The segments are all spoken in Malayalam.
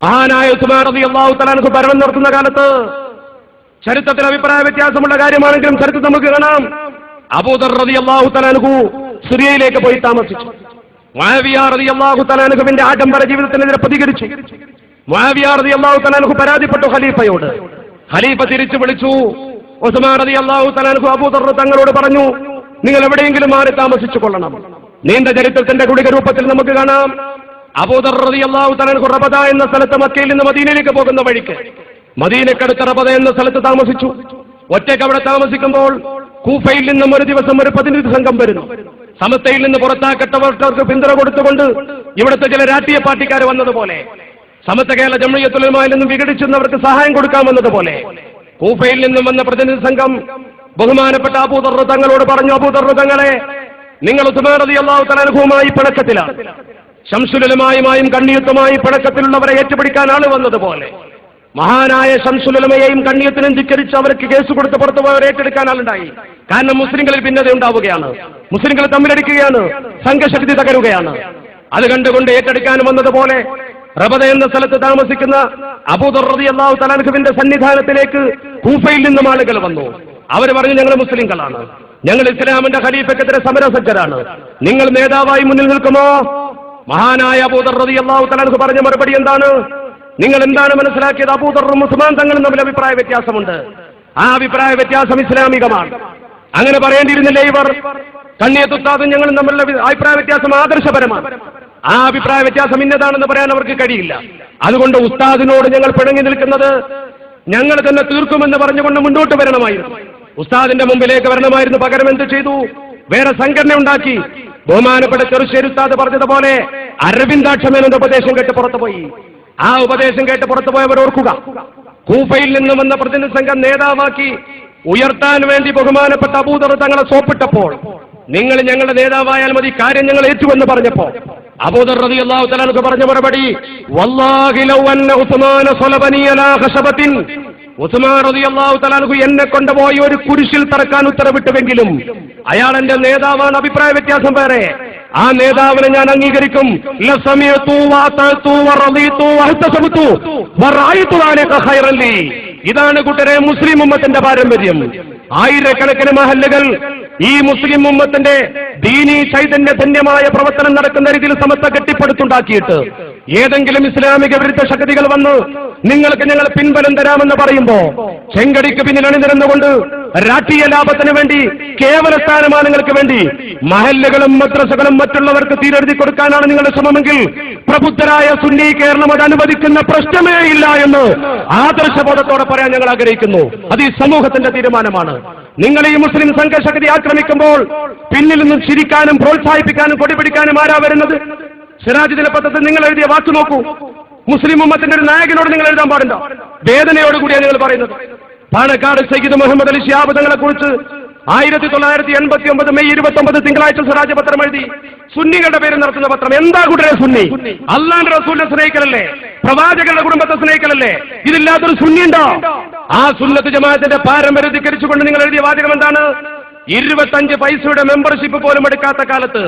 മഹാനായ ഉസ്മാൻ റളിയല്ലാഹു തആല അൻഹു ഭരണം നടത്തുന്ന കാലത്ത് ചരിത്രത്തിൽ അഭിപ്രായ വ്യത്യാസമുള്ള കാര്യമാണെങ്കിലും ചരിത്രം നമുക്ക് കാണാം. അബൂദർ റളിയല്ലാഹു തആല അൻഹു സിറിയയിലേക്ക് പോയി താമസിച്ചു. മുആവിയ റളിയല്ലാഹു തആല അൻഹുവിന്റെ ആഡംബര ജീവിതത്തിനെതിരെ പ്രതികരിച്ചു. മുആവിയ റളിയല്ലാഹു തആല അൻഹു പരാതിപ്പെട്ടു ഖലീഫയോട്. ഖലീഫ തിരിച്ചു വിളിച്ചു. ഉസ്മാൻ റളിയല്ലാഹു തആല അൻഹു അബൂദർ തങ്ങളോട് പറഞ്ഞു, നിങ്ങൾ എവിടെയെങ്കിലും മാറി താമസിച്ചു കൊള്ളണം. നീണ്ട ചരിത്രത്തിന്റെ ഗുളിക രൂപത്തിൽ നമുക്ക് കാണാം. അബൂദർ റളിയല്ലാഹു തആല അൻഹു റബദ എന്ന സ്ഥലത്ത് മക്കയിൽ നിന്ന് മദീനയിലേക്ക് പോകുന്ന വഴിക്ക് മദീനക്കടുത്ത റബദ എന്ന സ്ഥലത്ത് താമസിച്ചു. ഒറ്റയ്ക്ക് അവിടെ താമസിക്കുമ്പോൾ കൂഫയിൽ നിന്നും ഒരു ദിവസം ഒരു പ്രതിനിധി സംഘം വരുന്നു. സമസ്തയിൽ നിന്ന് പുറത്താക്കപ്പെട്ടവർക്ക് പിന്തുണ കൊടുത്തുകൊണ്ട് ഇവിടുത്തെ ചില രാഷ്ട്രീയ പാർട്ടിക്കാർ വന്നതുപോലെ, സമസ്ത കേരള ജംഇയ്യത്തുൽ ഉലമയിൽ നിന്നും വിഘടിച്ചവർക്ക് സഹായം കൊടുക്കാമെന്നതുപോലെ കൂഫയിൽ നിന്നും വന്ന പ്രതിനിധി സംഘം ബഹുമാനപ്പെട്ട അബൂദർ തങ്ങളോട് പറഞ്ഞു, അബൂദർ തങ്ങളെ, നിങ്ങൾ ഉസ്മാൻ റളിയല്ലാഹു തആല അൻഹുവുമായി പിണക്കത്തിലാണ്. ശംസുൽ ഉലമയുമായും കണ്ണിയത്തുമായി പിണക്കത്തിലുള്ളവരെ ഏറ്റുപിടിക്കാൻ ആള് വന്നതുപോലെ മഹാനായ ശംസുൽ ഉലമയെയും കണ്ണിയത്തിനും ധിക്കരിച്ച് അവർക്ക് കേസ് കൊടുത്ത് പുറത്തുപോയവരെ ഏറ്റെടുക്കാൻ ആളുണ്ടായി. കാരണം മുസ്ലിങ്ങളിൽ ഭിന്നത ഉണ്ടാവുകയാണ്, മുസ്ലിങ്ങൾ തമ്മിലടിക്കുകയാണ്, സംഘശക്തി തകരുകയാണ്. അത് കണ്ടുകൊണ്ട് ഏറ്റെടുക്കാൻ വന്നതുപോലെ റബദ എന്ന സ്ഥലത്ത് താമസിക്കുന്ന അബൂദർ റളിയല്ലാഹു തആല അൻഹുവിന്റെ സന്നിധാനത്തിലേക്ക് കൂഫയിൽ നിന്നും ആളുകൾ വന്നു. അവർ പറഞ്ഞു, ഞങ്ങൾ മുസ്ലിങ്ങളാണ്, ഞങ്ങൾ ഇസ്ലാമിന്റെ ഖലീഫയ്ക്കെതിരെ സമരസജ്ജരാണ്, നിങ്ങൾ നേതാവായി മുന്നിൽ നിൽക്കുമോ? മഹാനായ അബൂദർ റളിയല്ലാഹു തആല അൻഹു പറഞ്ഞ മറുപടി എന്താണ്? നിങ്ങൾ എന്താണ് മനസ്സിലാക്കിയത്? അബൂദറും ഉസ്മാൻ തങ്ങളും തമ്മിൽ അഭിപ്രായ വ്യത്യാസമുണ്ട്. ആ അഭിപ്രായ വ്യത്യാസം ഇസ്ലാമികമാണ്. അങ്ങനെ പറയേണ്ടിയിരുന്നില്ലേ ഇവർ? കണ്ണിയത്ത് ഉസ്താദും ഞങ്ങളും തമ്മിലുള്ള അഭിപ്രായ വ്യത്യാസം ആദർശപരമാണ്. ആ അഭിപ്രായ വ്യത്യാസം ഇന്നതാണെന്ന് പറയാൻ അവർക്ക് കഴിയില്ല. അതുകൊണ്ട് ഉസ്താദിനോട് ഞങ്ങൾ പിണങ്ങി നിൽക്കുന്നത് ഞങ്ങൾ തന്നെ തീർക്കുമെന്ന് പറഞ്ഞുകൊണ്ട് മുന്നോട്ട് വരണമായിരുന്നു, ഉസ്താദിന്റെ മുമ്പിലേക്ക് വരണമായിരുന്നു. പകരം എന്ത് ചെയ്തു? വേറെ സംഘടന ഉണ്ടാക്കി. ബഹുമാനപ്പെട്ട ചെറുശ്ശേരി ഉസ്താദ് പറഞ്ഞതുപോലെ അരവിന്ദാക്ഷം എന്ന ഉപദേശം കേട്ട് പുറത്തുപോയി. ആ ഉപദേശം കേട്ട് പുറത്തുപോയവർ ഓർക്കുക, കൂഫയിൽ നിന്ന് വന്ന പ്രതിനിധി സംഘം നേതാവാക്കി ഉയർത്താൻ വേണ്ടി ബഹുമാനപ്പെട്ട അബൂദർ തങ്ങളെ സോപ്പിട്ടപ്പോൾ, നിങ്ങൾ ഞങ്ങളുടെ നേതാവായാൽ മതി, കാര്യം ഞങ്ങൾ ഏറ്റുവെന്ന് പറഞ്ഞപ്പോ അബൂദർ റളിയല്ലാഹു തആല അൻഹു പറഞ്ഞ മറുപടി, വല്ലാഹി ലൗ അന്ന ഉസ്മാന സ്വലബനി അലാ ഖശബത്തിൻ, ഉസ്മാൻ റളിയല്ലാഹു തആല അൻഹു എന്നെ കൊണ്ടുപോയി ഒരു കുരിശിൽ തറക്കാൻ ഉത്തരവിട്ടുവെങ്കിലും അയാൾ എന്റെ നേതാവാണ്, അഭിപ്രായ വ്യത്യാസം വേറെ, ആ നേതാവിനെ ഞാൻ അംഗീകരിക്കും. ഇതാണ് കൂട്ടരെ മുസ്ലിം ഉമ്മത്തിന്റെ പാരമ്പര്യം. ആയിരക്കണക്കിന് മഹല്ലുകൾ ഈ മുസ്ലിം ഉമ്മത്തിന്റെ ദീനീ ചൈതന്യധന്യമായ പ്രവർത്തനം നടക്കുന്ന രീതിയിൽ സമസ്ത കെട്ടിപ്പടുത്തുണ്ടാക്കിയിട്ട് ഏതെങ്കിലും ഇസ്ലാമിക വിരുദ്ധ ശക്തികൾ വന്ന് നിങ്ങൾക്ക് ഞങ്ങൾ പിൻബലം തരാമെന്ന് പറയുമ്പോ ചെങ്കടിക്ക് പിന്നിൽ അണിനിരന്നുകൊണ്ട് രാഷ്ട്രീയ ലാഭത്തിന് വേണ്ടി, കേവല സ്ഥാനമാനങ്ങൾക്ക് വേണ്ടി മഹല്ലുകളും മദ്രസകളും മറ്റുള്ളവർക്ക് തീരെഴുതി കൊടുക്കാനാണ് നിങ്ങളുടെ ശ്രമമെങ്കിൽ പ്രബുദ്ധരായ സുന്നി കേരളം അത് അനുവദിക്കുന്ന പ്രശ്നമേ ഇല്ല എന്ന് ആദർശബോധത്തോടെ പറയാൻ ഞങ്ങൾ ആഗ്രഹിക്കുന്നു. അത് ഈ സമൂഹത്തിന്റെ തീരുമാനമാണ്. നിങ്ങൾ ഈ മുസ്ലിം സംഘശക്തി ആക്രമിക്കുമ്പോൾ പിന്നിൽ നിന്നും ചിരിക്കാനും പ്രോത്സാഹിപ്പിക്കാനും കൊടിപിടിക്കാനും ആരാ വരുന്നത്? സിറാജ് ദിനപത്രത്തിൽ നിങ്ങൾ എഴുതിയ വാക്ക് നോക്കൂ. മുസ്ലിം ഉമ്മത്തിന്റെ ഒരു നായകനോട് നിങ്ങൾ എഴുതാൻ പാടില്ല. വേദനയോടുകൂടിയാണ് നിങ്ങൾ പറയുന്നത്. പാണക്കാട് സയ്യിദ് മുഹമ്മദ് അലി ശിഹാബ് തങ്ങളെ കുറിച്ച് 1989 മെയ് 29 തിങ്കളാഴ്ച സിറാജ് പത്രം എഴുതി. സുന്നികളുടെ പേര് നടത്തുന്ന പത്രം. എന്താ കൂട്ടരെ സുന്നി? അള്ളാന്റെ റസൂലിനെ സ്നേഹിക്കലല്ലേ? പ്രവാചകരുടെ കുടുംബത്തെ സ്നേഹിക്കലല്ലേ? ഇതില്ലാത്തൊരു സുന്നി ഉണ്ടോ? ആ സുന്നത്ത് ജമാഅത്തിന്റെ പാരമ്പര്യം ധിക്കരിച്ചുകൊണ്ട് നിങ്ങൾ എഴുതിയ വാചകം എന്താണ്? 25 പൈസയുടെ മെമ്പർഷിപ്പ് പോലും എടുക്കാത്ത കാലത്ത്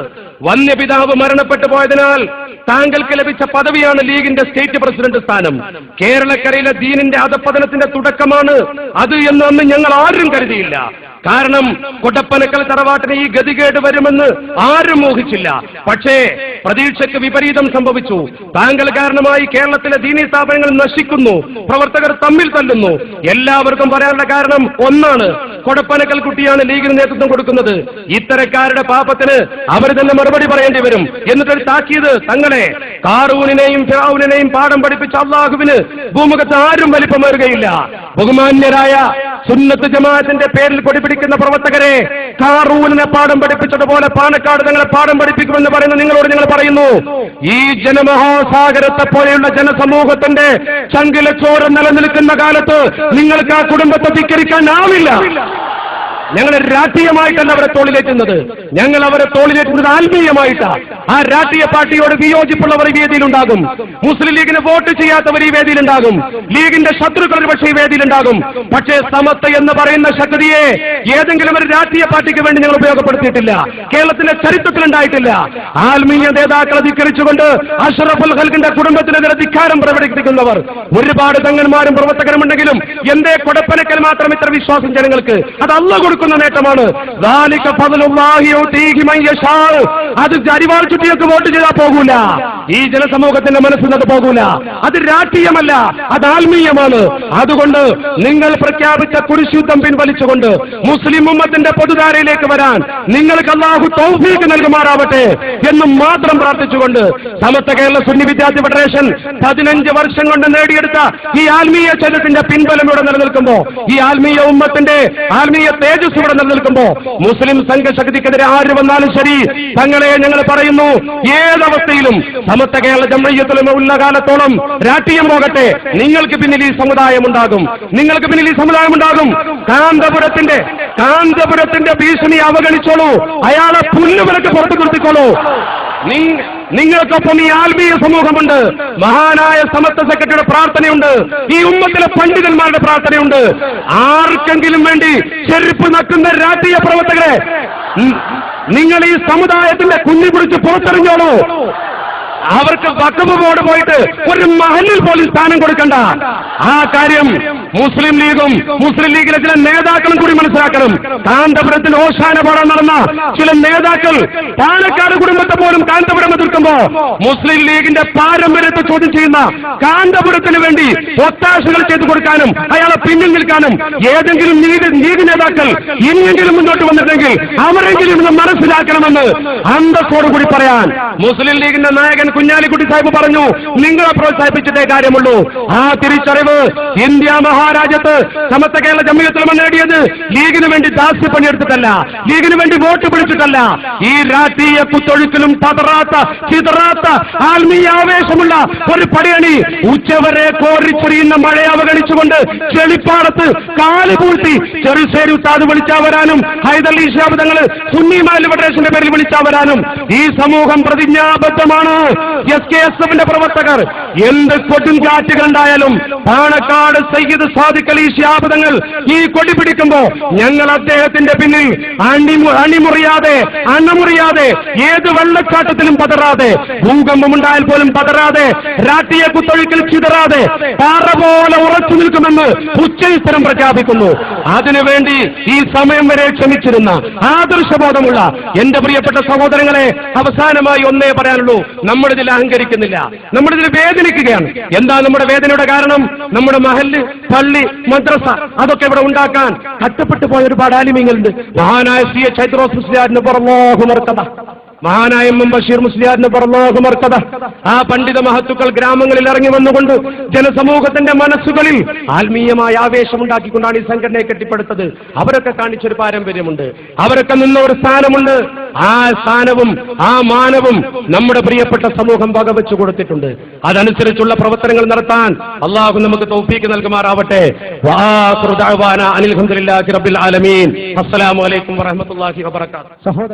വന്യപിതാവ് മരണപ്പെട്ടു പോയതിനാൽ താങ്കൾക്ക് ലഭിച്ച പദവിയാണ് ലീഗിന്റെ സ്റ്റേറ്റ് പ്രസിഡന്റ് സ്ഥാനം. കേരളക്കരയിലെ ദീനിന്റെ അധപ്പതനത്തിന്റെ തുടക്കമാണ് അത് എന്ന് അന്ന് ഞങ്ങൾ ആരും കരുതിയില്ല. കാരണം കൊടപ്പനക്കൽ തറവാട്ടിന് ഈ ഗതികേട് വരുമെന്ന് ആരും ഊഹിച്ചില്ല. പക്ഷേ പ്രതീക്ഷയ്ക്ക് വിപരീതം സംഭവിച്ചു. താങ്കൾ കാരണമായി കേരളത്തിലെ ദീനീ സ്ഥാപനങ്ങൾ നശിക്കുന്നു, പ്രവർത്തകർ തമ്മിൽ തല്ലുന്നു. എല്ലാവർക്കും പറയാനുള്ള കാരണം ഒന്നാണ്, കൊടപ്പനക്കൽ കുട്ടിയാണ് ലീഗിന് നേതൃത്വം കൊടുക്കുന്നത്. ഇത്തരക്കാരുടെ പാപത്തിന് അവർ തന്നെ മറുപടി പറയേണ്ടി വരും. എന്നിട്ടൊരു താക്കീത്, തങ്ങളെ കാറൂനിനെയും ഫിറഔനെയും പാഠം പഠിപ്പിച്ച അള്ളാഹുവിന് ഭൂമുഖത്ത് ആരും വലിപ്പമേറുകയില്ല. ബഹുമാന്യരായ സുന്നത്ത് ജമാഅത്തിന്റെ പേരിൽ കൊടിപിടിക്കുന്ന പ്രവർത്തകരെ കാറൂനിനെ പാഠം പഠിപ്പിച്ചതുപോലെ പാണക്കാട് തങ്ങളെ പാഠം പഠിപ്പിക്കുമെന്ന് പറയുന്ന നിങ്ങളോട് ഞങ്ങൾ പറയുന്നു, ഈ ജനമഹാസാഗരത്തെ പോലെയുള്ള ജനസമൂഹത്തിന്റെ ചങ്കിലെ ചോര നിലനിൽക്കുന്ന കാലത്ത് നിങ്ങൾക്ക് ആ കുടുംബത്തെ ധിക്കരിക്കാനാവില്ല. ഞങ്ങൾ രാഷ്ട്രീയമായിട്ടല്ല അവരെ തോളിലേറ്റുന്നത്, ഞങ്ങൾ അവരെ തോളിലേറ്റുന്നത് ആത്മീയമായിട്ടാണ്. ആ രാഷ്ട്രീയ പാർട്ടിയോട് വിയോജിപ്പുള്ളവർ ഈ വേദിയിലുണ്ടാകും, മുസ്ലിം ലീഗിന് വോട്ട് ചെയ്യാത്തവർ ഈ വേദിയിലുണ്ടാകും, ലീഗിന്റെ ശത്രുക്കൾ പക്ഷേ ഈ വേദിയിലുണ്ടാകും. പക്ഷേ സമത്വ എന്ന് പറയുന്ന ശക്തിയെ ഏതെങ്കിലും ഒരു രാഷ്ട്രീയ പാർട്ടിക്ക് വേണ്ടി ഞങ്ങൾ ഉപയോഗപ്പെടുത്തിയിട്ടില്ല, കേരളത്തിന്റെ ചരിത്രത്തിലുണ്ടായിട്ടില്ല. ആത്മീയ നേതാക്കളെ ധിക്കരിച്ചുകൊണ്ട് അഷ്റഫുൽ ഖൽഖിന്റെ കുടുംബത്തിനെതിരെ ധിക്കാരം പ്രകടിപ്പിക്കുന്നവർ ഒരുപാട് തങ്ങന്മാരും പ്രവർത്തകരുമുണ്ടെങ്കിലും എന്തേ കൊടപ്പനക്കൽ മാത്രം ഇത്ര വിശ്വാസം ജനങ്ങൾക്ക്? അത് അല്ലാഹു കൊടുക്കുന്ന നേട്ടമാണ്. അത് അരിവാൾ ചുറ്റിയൊക്കെ വോട്ട് ചെയ്താൽ പോകൂല, ഈ ജനസമൂഹത്തിന്റെ മനസ്സിൽ അത് പോകൂല. അത് രാഷ്ട്രീയമല്ല, അത് ആത്മീയമാണ്. അതുകൊണ്ട് നിങ്ങൾ പ്രഖ്യാപിച്ച കുരിശുദ്ധം പിൻവലിച്ചുകൊണ്ട് മുസ്ലിം ഉമ്മത്തിന്റെ പൊതുധാരയിലേക്ക് വരാൻ നിങ്ങൾക്ക് അല്ലാഹു തൗഫീഖ് നൽകുമാറാവട്ടെ എന്ന് മാത്രം പ്രാർത്ഥിച്ചുകൊണ്ട് സമസ്ത കേരള സുന്നി വിദ്യാർത്ഥി ഫെഡറേഷൻ 15 വർഷം കൊണ്ട് നേടിയെടുത്ത ഈ ആത്മീയ ചരിത്രത്തിന്റെ പിൻബലം ഇവിടെ നിലനിൽക്കുമ്പോ, ഈ ആത്മീയ ഉമ്മത്തിന്റെ ആത്മീയ തേജസ് ഇവിടെ നിലനിൽക്കുമ്പോ, മുസ്ലിം സംഘശക്തിക്കെതിരെ ആര് വന്നാലും ശരി, തങ്ങളെ ഞങ്ങൾ പറയുന്നു, ഏതവസ്ഥയിലും സമസ്ത കേരള ജംഇയ്യത്തുൽ ഉലമ കാലത്തോളം രാഷ്ട്രീയം പോകട്ടെ, നിങ്ങൾക്ക് പിന്നിൽ ഈ സമുദായം ഉണ്ടാകും, നിങ്ങൾക്ക് പിന്നിൽ ഈ സമുദായം ഉണ്ടാകും. കാന്തപുരത്തിന്റെ ഭീഷണി അവഗണിച്ചോളൂ, അയാളെ പുല്ലുവിലക്ക് പുറത്തു നിർത്തിക്കോളൂ. നിങ്ങൾക്കൊപ്പം ഈ ആത്മീയ സമൂഹമുണ്ട്, മഹാനായ സമത്വ സെക്രട്ടറിയുടെ പ്രാർത്ഥനയുണ്ട്, ഈ ഉമ്മത്തിലെ പണ്ഡിതന്മാരുടെ പ്രാർത്ഥനയുണ്ട്. ആർക്കെങ്കിലും വേണ്ടി ചെരുപ്പ് നക്കുന്ന രാഷ്ട്രീയ പ്രവർത്തകരെ നിങ്ങൾ ഈ സമുദായത്തിന്റെ കുഞ്ഞി പിടിച്ച് പുറത്തെറിഞ്ഞോളൂ. അവർക്ക് വഖഫ് ബോർഡ് പോയിട്ട് ഒരു മഹലിൽ പോലും സ്ഥാനം കൊടുക്കണ്ട. ആ കാര്യം മുസ്ലിം ലീഗും മുസ്ലിം ലീഗിലെ ചില നേതാക്കളും കൂടി മനസ്സിലാക്കണം. കാന്തപുരത്തിൽ ഓശാന പാടാൻ നടന്ന ചില നേതാക്കൾ പാലക്കാട് കുടുംബത്തെ പോലും കാന്തപുരം എതിർക്കുമ്പോ മുസ്ലിം ലീഗിന്റെ പാരമ്പര്യത്തെ ചോദ്യം ചെയ്യുന്ന കാന്തപുരത്തിന് വേണ്ടി ഒത്താശകൾ ചെയ്തു കൊടുക്കാനും അയാളെ പിന്നിൽ നിൽക്കാനും ഏതെങ്കിലും ലീഗ് നേതാക്കൾ ഇനിയെങ്കിലും മുന്നോട്ട് വന്നിട്ടെങ്കിൽ അവരെങ്കിലും ഇന്ന് മനസ്സിലാക്കണമെന്ന് അന്തസ്സോടുകൂടി പറയാൻ മുസ്ലിം ലീഗിന്റെ നായകൻ കുഞ്ഞാലിക്കുട്ടി സാഹിബ് പറഞ്ഞു, നിങ്ങളെ പ്രോത്സാഹിപ്പിച്ചിട്ടേ കാര്യമുള്ളൂ. ആ തിരിച്ചറിവ് ഇന്ത്യ മഹാരാജ്യത്ത് സമസ്ത കേരള ജംഇയ്യത്തുൽ ഉലമ നേടിയത് ലീഗിന് വേണ്ടി ദാസ്യപ്പണിയെടുത്തിട്ടല്ല, ലീഗിന് വേണ്ടി വോട്ട് പിടിച്ചിട്ടല്ല. ഈ രാഷ്ട്രീയ കുത്തൊഴുക്കിലും പതറാത്ത ചിതറാത്ത ആത്മീയ ആവേശമുള്ള ഒരു പടയണി ഉച്ചവരെ കോരിച്ചൊരിയുന്ന മഴയെ അവഗണിച്ചുകൊണ്ട് ചെളിപ്പാടത്ത് കാലുപൂഴ്ത്തി ചെറുശ്ശേരി ഉസ്താദ് വിളിച്ചാവരാനും ഹൈദരലി ശിഹാബ് തങ്ങൾ സുന്നി മഹല്ല് ഫെഡറേഷന്റെ പേരിൽ വിളിച്ചാവരാനും ഈ സമൂഹം പ്രതിജ്ഞാബദ്ധമാണ്. SKSFന്റെ പ്രവർത്തകർ എന്ത് കൊടുങ്കാറ്റുകൾ ഉണ്ടായാലും പാണക്കാട് സയ്യിദ് സാദിഖ് അലി ശിഹാബ് തങ്ങൾ ഈ കൊടി പിടിക്കുമ്പോ ഞങ്ങൾ അദ്ദേഹത്തിന്റെ പിന്നിൽ അണമുറിയാതെ ഏത് വെള്ളച്ചാട്ടത്തിലും പതറാതെ, ഭൂകമ്പമുണ്ടായാൽ പോലും പതറാതെ, രാഷ്ട്രീയ കുത്തൊഴുക്കിൽ ചിതറാതെ പാറ പോലെ ഉറച്ചു നിൽക്കുമെന്ന് ഉച്ചസ്ഥരം പ്രഖ്യാപിക്കുന്നു. അതിനുവേണ്ടി ഈ സമയം വരെ ക്ഷമിച്ചിരുന്ന ആദർശബോധമുള്ള എന്റെ പ്രിയപ്പെട്ട സഹോദരങ്ങളെ, അവസാനമായി ഒന്നേ പറയാനുള്ളൂ, നമ്മളിതിൽ അഹങ്കരിക്കുന്നില്ല, നമ്മളിതിൽ വേദനിക്കുകയാണ്. എന്താ നമ്മുടെ വേദനയുടെ കാരണം? നമ്മുടെ മഹല്ല്, പള്ളി, മദ്രസ അതൊക്കെ ഇവിടെ ഉണ്ടാക്കാൻ കഷ്ടപ്പെട്ടു പോയ ഒരുപാട് ആലിമീങ്ങളുണ്ട്. മഹാനായ CH ഹൈദ്രോസ് മുസ്ലിയാരിന് അല്ലാഹു മർക്കദ, മഹാനായ ബഷീർ മുസ്ലിയാരിന് അല്ലാഹു മർക്കദ, ആ പണ്ഡിത മഹത്തുക്കൾ ഗ്രാമങ്ങളിൽ ഇറങ്ങി വന്നുകൊണ്ട് ജനസമൂഹത്തിന്റെ മനസ്സുകളിൽ ആത്മീയമായ ആവേശമുണ്ടാക്കിക്കൊണ്ടാണ് ഈ സംഘടനയെ കെട്ടിപ്പടുത്തത്. അവരൊക്കെ കാണിച്ചൊരു പാരമ്പര്യമുണ്ട്, അവരൊക്കെ നിന്ന ഒരു സ്ഥാനമുണ്ട്. ആ സ്ഥാനവും ആ മാനവും നമ്മുടെ പ്രിയപ്പെട്ട സമൂഹം വകവെച്ചു കൊടുത്തിട്ടുണ്ട്. അതനുസരിച്ചുള്ള പ്രവർത്തനങ്ങൾ നടത്താൻ അല്ലാഹു നമുക്ക് തൗഫീഖ് നൽകുമാറാവട്ടെ. വആഖിറു ദഅവാനാ അനിൽ ഹംദുലില്ലാഹി റബ്ബിൽ ആലമീൻ. അസ്സലാമു അലൈക്കും വറഹ്മത്തുള്ളാഹി വബറകാതുഹു.